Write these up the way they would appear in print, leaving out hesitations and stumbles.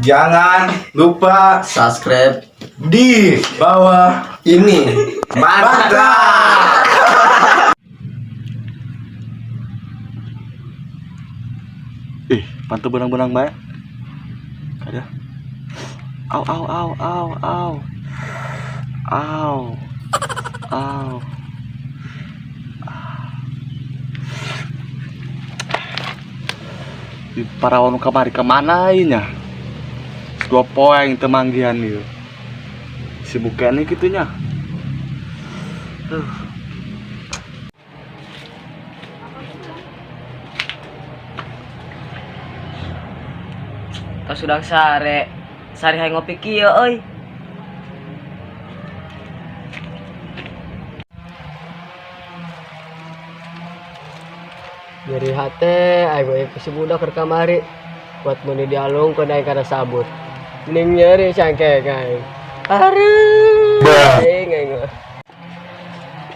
Jangan lupa Subscribe di bawah ini. mantap. Pantu benang-benang bae. Ada. Au au au au au. Au. Au. Di parawan kamari kemana inya? Dua poeng temanggihan itu. Sibuknya gitunya. Tas sudah sare hay ngopi kieu euy. Nyeri hati, ayo si budak ke kamari buat meni dialung ke naik kada sabut. Mending nyeri cangke kai.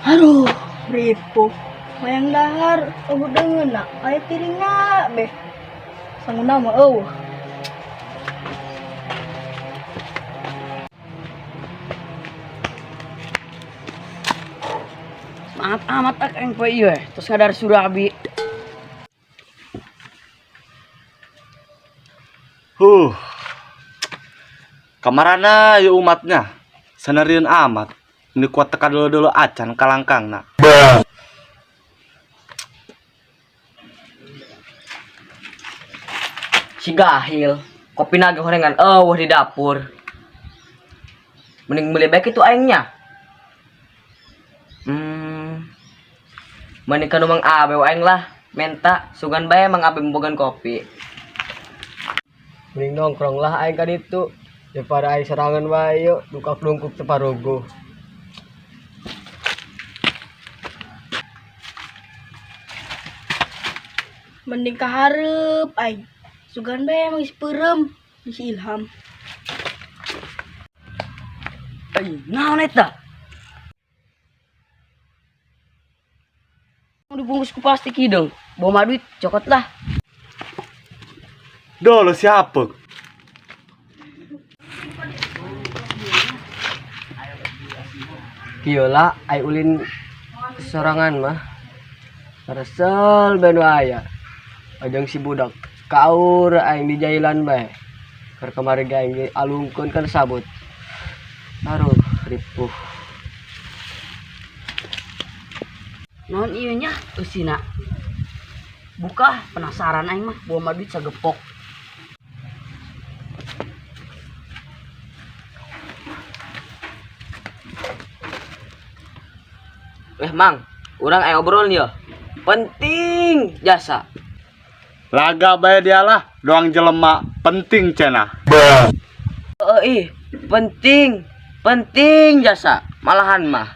Aduh, ripuh. Mayang dahar, aku dengen nak. Ayo piringnya, beh. Sanggup nama, Semangat amat yang kue iya, terus kadar Surabi. Kamarana ya umatnya. Senarian amat. Ini kuat tekan dulu acan kalangkang nak. Si Gahil, kopi naga horengan di dapur. Mending beli baik itu aingnya. Mending kan mang abe aing lah. Menta sugan bae mang abe membogan kopi. Mending nongkrong lah aing ka ditu. Daripada aing serangan wae yuk dukak lungkuk teparogo. mending kaharep, aing. Sugan bae emang si perem, si Ilham. Naon eta? Dibungkus ku plastik hidung. Bawa duit cokot lah. Dolo siapa? Kiyola aing ulin sorangan mah. Resel ben waya. Ajang si budak kaur aing di jailan bae. Keur kamari ge aing alungkeun kan sabut. Aduh, ripuh. Naon ieu nya eusina? Buka penasaran aing mah bawa duit sagepok. Mang, urang aya obrol nih ya. Penting jasa. Laga bae dialah, doang jelema penting cenah. Penting jasa. Malahan mah.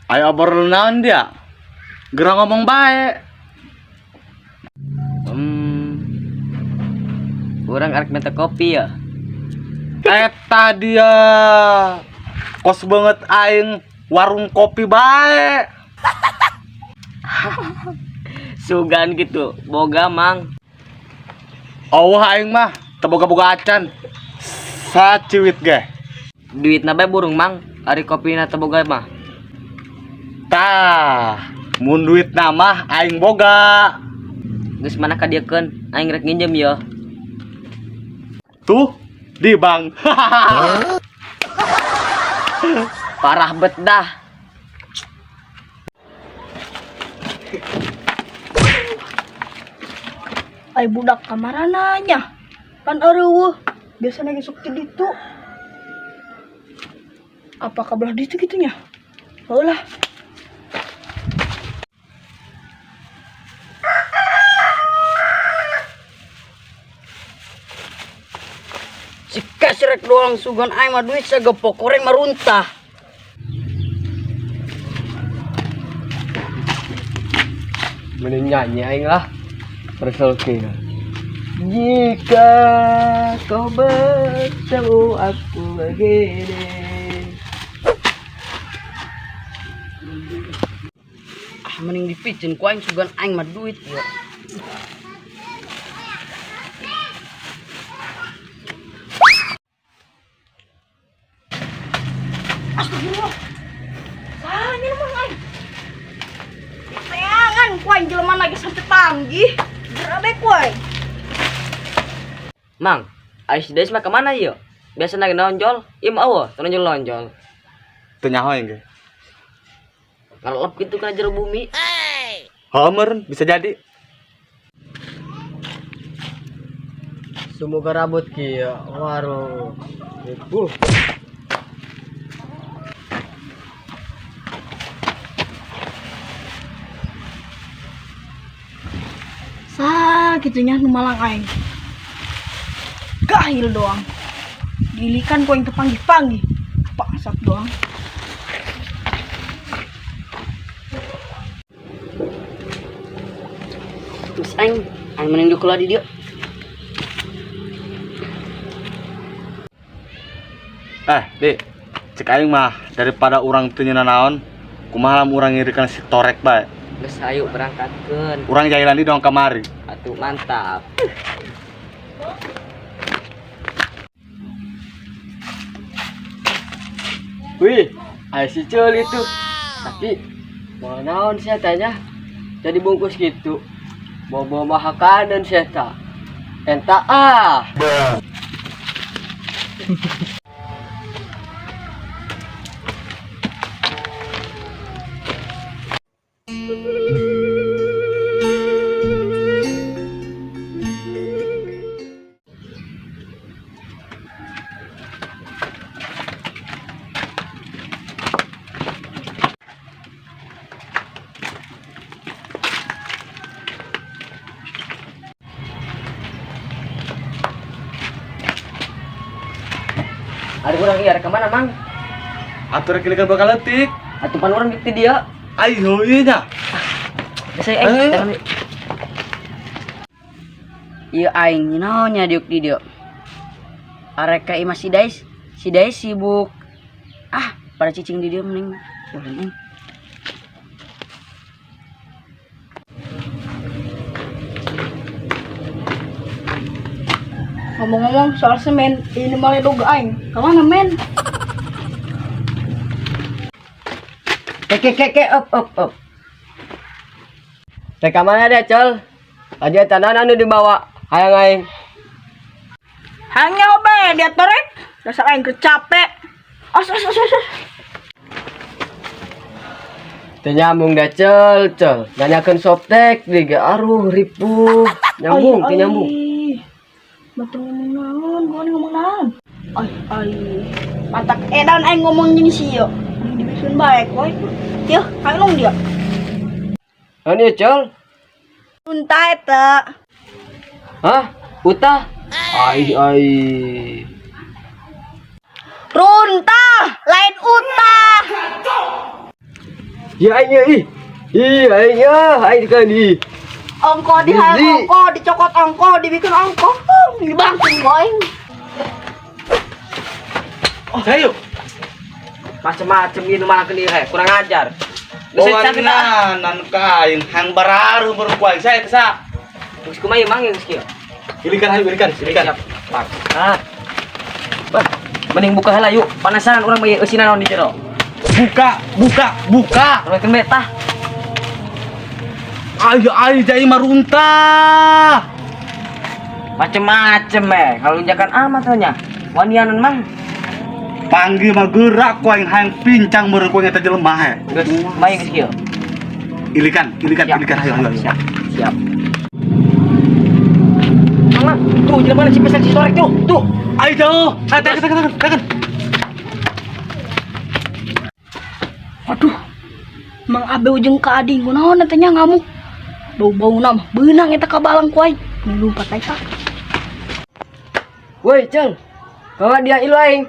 Ayo obrol naon dia? Gerang ngomong bae. Urang arek minta kopi ya. Eta dia. Kos banget aing warung kopi bae. Sugan gitu, boga mang. Aing mah teboga-boga acan. Saciwit ge. Duit bae burung mang, ari kopi na teboga mah. Tah, mun duit mah aing boga. Geus mana ka diekeun, aing rek nginjem ya. Tuh, di bang. Parah bet dah. Ay budak kamarana nya. Pan eueuh. Biasana ge sok di ditu. Apa kabelah ditu gitunya? Heulah. Si kasrek doang sugan aing mah duit sagepok koreng maruntah. Mending nyanyi aing lah. Resel kieu. Jika kau bertemu aku begini. Mending dipicin ku aing sugan aing mah duit ya. Astagfirullah. Ini mah aing. Tayangan ku aing jelema lagi sampai panggih. Gerabe ku aing. Mang, ais des mah kemana yuk? Biasa lagi nonjol, im awo, nonjol. Teu nyaho ge. Kalau gitu kan jero bumi. Homer bisa jadi. Semoga rambut kieu, waru. Ibu. Gitunya nu malang aing. Gahil doang. Gilikan ku yang terpanggih-panggih. Bangsat doang. Terus aing mending dikulah di dia. Dik, cek aing mah daripada orang teu nyeuna naon, kumaha lamun urang ngirikan si torek bae. Geus ayo berangkatkeun. Urang jailan di dong kamari. Atuh mantap. Wih, ayo si Cel itu. Tapi mau naon sih tanya? Jadi bungkus gitu. Bobo mahakan dan seta. Enta Ada orang iya kemana mang? Atur kilikan bakal letik. Atuh pan orang di dia. Ayo ieu nya. Saya Ayo. jangan. Iya aing naonnya diuk di dia. Arek ka imah si Dais sibuk. Pada cicing di dia mending. Ngomong-ngomong soal semen, ini malah doga aing. Kemana men? Up. Teka mana dia, Col? Aja tanah anu dibawa. Hayang aing. Hanya obe dia torek. Dasar aing kecapek. Os. Teu nyambung dah, Col. Nanyakeun softtek diga aruh ripuh. Nyambung, teu nyambung. Betul ngomong naon, gua ngomong naon. Ay. Matak edan aing ngomong jeung si yo. Dibikin baik, boy. Yeuh, ayo long dia. Anu Col? Unta eta. Hah? Utah? Ai. Runta, lain uta. Ya ih. Ai kan ih. Ongko dihal ongko, dicokot ongko, dibikin ongko. Dibangkin boy. Ayo. Macem-macem ini malah keni kurang ajar. Bawa nan kain hang bararu berkuai saya kesa. Terus kumaha mang yang skill. Ilikan. Siap. Pak. Mending buka heula yuk. Panasaran urang bae eusina naon di jero. Buka. Rokeun betah. Ayo jai marunta. Macem-macem kalau injakan amat nya. Wanianan mang. Panggil mah gerak ku aing hayang pincang meureun ku eta jelema Geus main skill. Ilikan ayo. Siap. Mang, tuh jelema si pesan si torek tuh. Ayo jauh. Tekan. Waduh. Mang Abe ujung ka ading kunaon eta nya ngamuk. Bau-bau nama beunang eta ka balang ku aing. Lumpat aing. Woi, Cel. Bawa dia ilu aing.